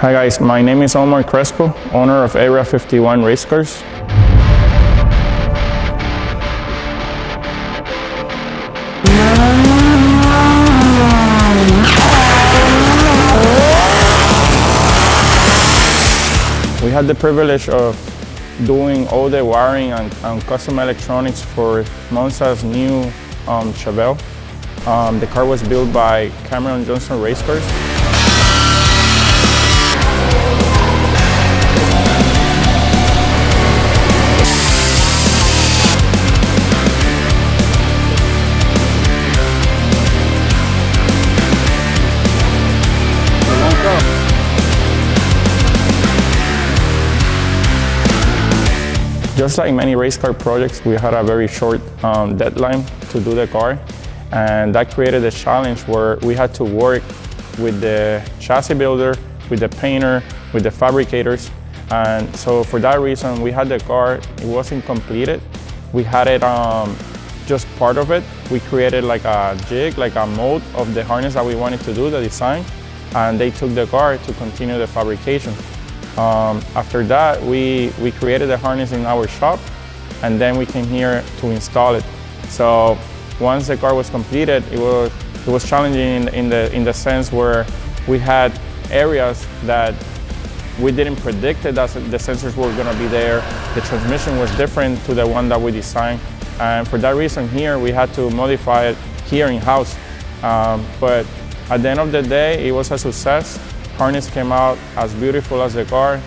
Hi guys, my name is Omar, owner of Area51 RaceCars. We had the privilege of doing all the wiring and custom electronics for Monza's new Chevelle. The car was built by Cameron Johnson RaceCars. Just like many race car projects, we had a very short deadline to do the car, and that created a challenge where we had to work with the chassis builder, with the painter, with the fabricators. And so for that reason, we had the car, it wasn't completed. We had it just part of it. We created like a jig, like a mold of the harness that we wanted to do, the design, and they took the car to continue the fabrication. After that, we created the harness in our shop, and then we came here to install it. So once the car was completed, it was challenging in the sense where we had areas that we didn't predict that the sensors were going to be there. The transmission was different to the one that we designed, and for that reason here we had to modify it here in-house. But at the end of the day, it was a success. Harness came out as beautiful as the car.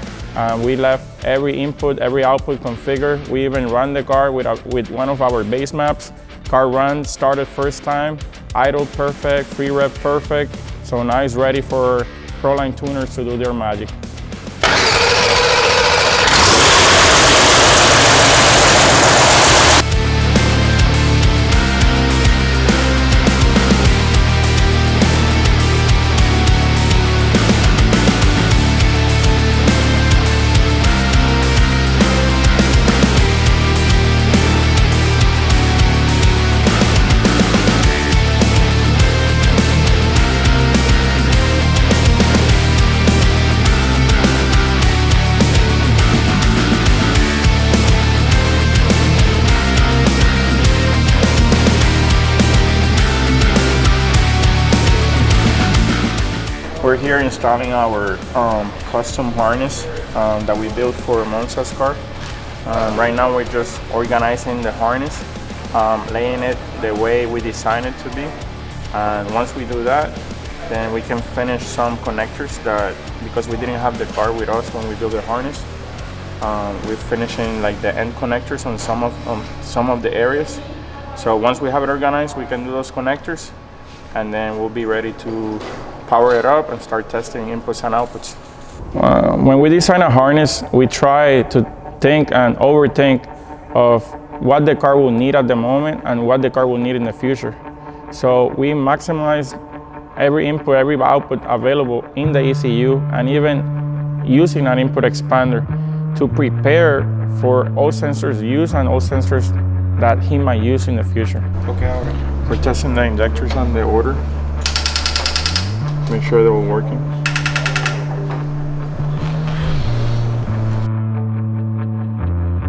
We left every input, every output configured. We even ran the car with one of our base maps. Car run, started first time, idle perfect, free rev perfect. So now it's ready for Proline tuners to do their magic. We're here installing our custom harness that we built for Monza's car. Right now we're just organizing the harness, laying it the way we designed it to be. And once we do that, then we can finish some connectors that, because we didn't have the car with us when we built the harness, we're finishing like the end connectors on some of the areas. So once we have it organized, we can do those connectors, and then we'll be ready to power it up and start testing inputs and outputs. When we design a harness, we try to think and overthink of what the car will need at the moment and what the car will need in the future. So we maximize every input, every output available in the ECU, and even using an input expander to prepare for all sensors used and all sensors that he might use in the future. Okay, we're testing the injectors on the order. Make sure they were working.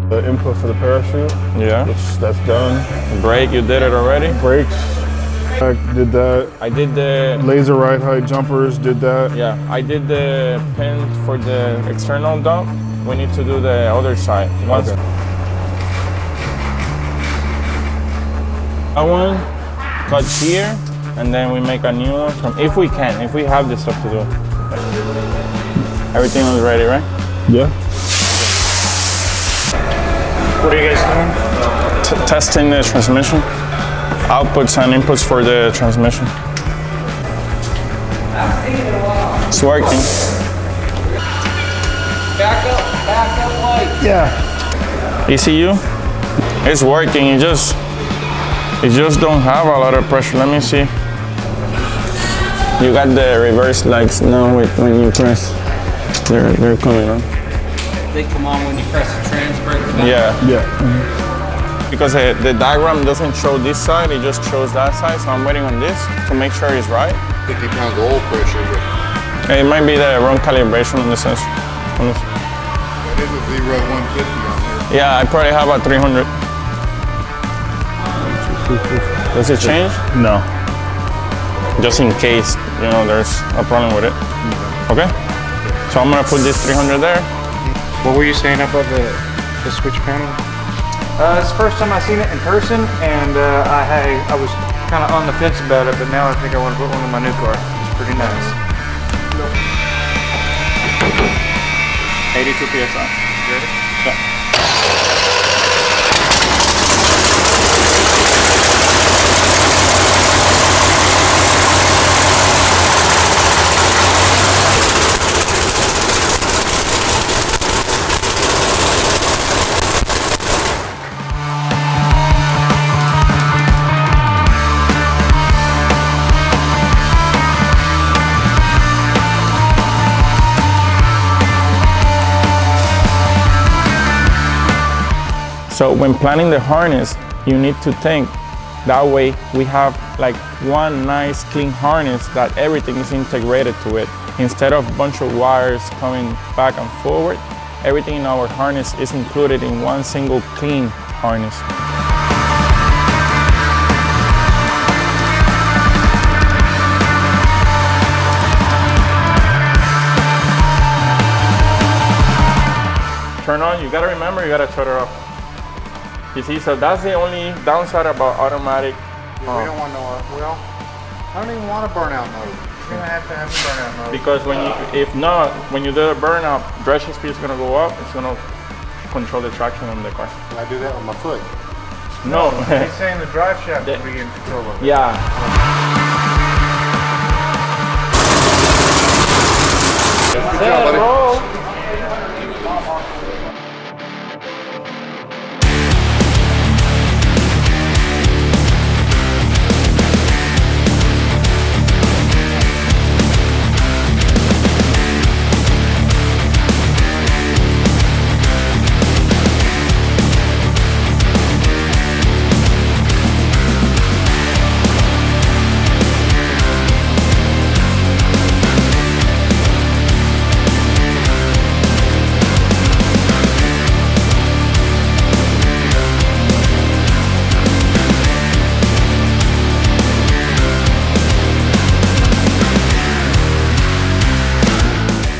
The input for the parachute. Yeah. That's done. Brake, you did it already? Brakes. I did that. I did the laser ride height jumpers, did that. Yeah, I did the pin for the external dump. We need to do the other side. Once okay. That one cuts here, and then we make a new one if we can, if we have the stuff to do. Everything was ready, right? Yeah. What are you guys doing? Testing the transmission. Outputs and inputs for the transmission. It's working. Back up light. Yeah. ECU? It's working, it just don't have a lot of pressure. Let me see. You got the reverse lights now when you press. They're coming on. They come on when you press the trans brake. Yeah. Yeah. Mm-hmm. Because the diagram doesn't show this side, it just shows that side, so I'm waiting on this to make sure it's right. 50 pounds of oil pressure, but It might be the wrong calibration on the sensor. It is a 0 to 150 on here. Yeah, I probably have a 300. Does it change? No. Just in case, you know, there's a problem with it. Okay? So I'm gonna put this 300 there. What were you saying about the switch panel? It's the first time I've seen it in person, and I was kind of on the fence about it, but now I think I want to put one in my new car. It's pretty nice. 82 PSI. Ready? Yeah. So when planning the harness, you need to think that way we have like one nice clean harness that everything is integrated to it. Instead of a bunch of wires coming back and forward, everything in our harness is included in one single clean harness. Turn on, you gotta remember, you gotta shut it off. You see, so that's the only downside about automatic. We don't want no, well, I don't even want a burnout mode. You're gonna have to have a burnout mode. Because if not, when you do the burnout, dressing speed is gonna go up. It's gonna control the traction on the car. Can I do that with my foot? No. He's saying the drive shaft will be in control of it. Yeah. Good job, buddy. Roll.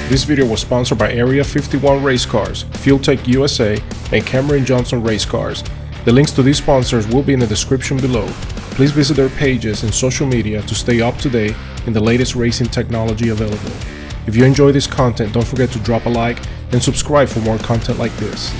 This video was sponsored by Area51 RaceCars, FuelTech USA, and Cameron Johnson RaceCars. The links to these sponsors will be in the description below. Please visit their pages and social media to stay up to date in the latest racing technology available. If you enjoy this content, don't forget to drop a like and subscribe for more content like this.